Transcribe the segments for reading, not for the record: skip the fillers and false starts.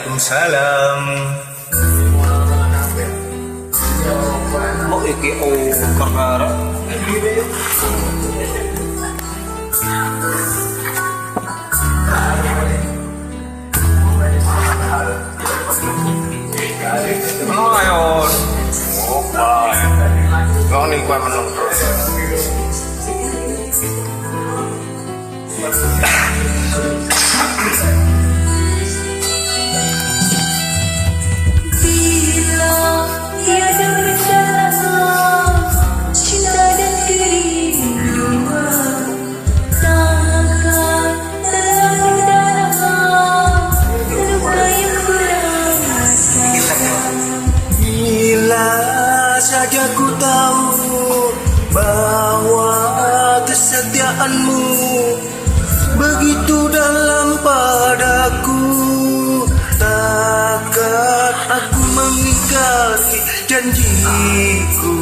Waalaikumsalam. Mau iki perkara. Ayo. Opa. Kau nih gua menang terus. Saja ku tahu bahwa kesetiaanmu begitu dalam padaku, takkan aku mengingkari janjiku.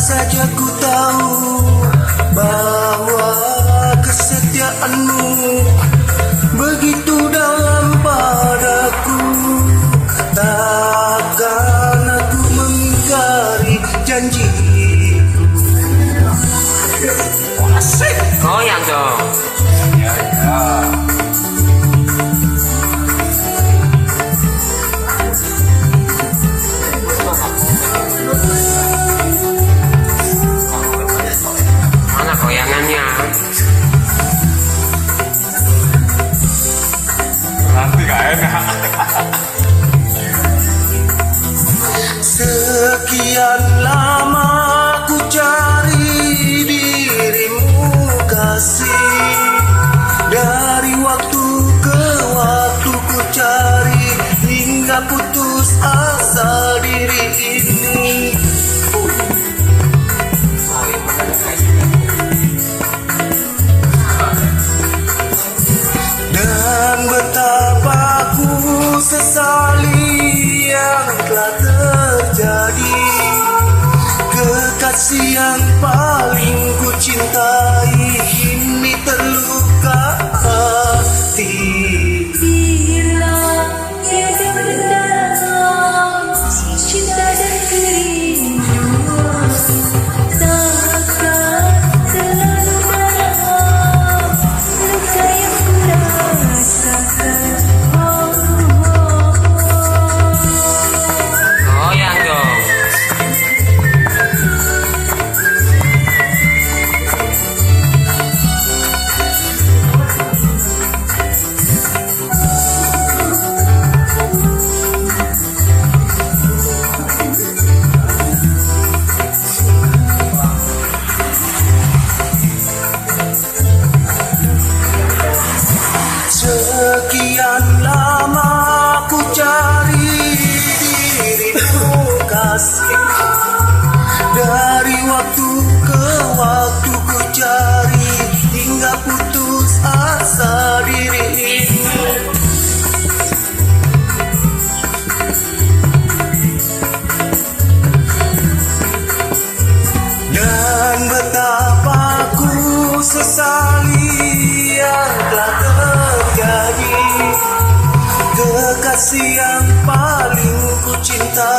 Saja ku tahu bahwa kesetiaanmu begitu dalam padaku, takkan aku mengingkari janjiku. Asik, goyang dong. Ya. Goyangannya nanti gak enak. Sekian lama ku cari dirimu kasih, dari waktu ke waktu ku cari hingga putus asa diri ini. Dan betapa ku sesali yang telah terjadi, kekasih yang paling ku cintai ini terluka hati. Bila tiada mendalam cinta dan kerinduan, takkan selalu dalam luka yang ku rasakan. goyang dong. Sekian lama ku cari dirimu kasih, dari waktu ke waktu ku cari hingga putus asa diri ini. Dan betapa ku sesali yang telah terjadi, kekasih yang paling ku cinta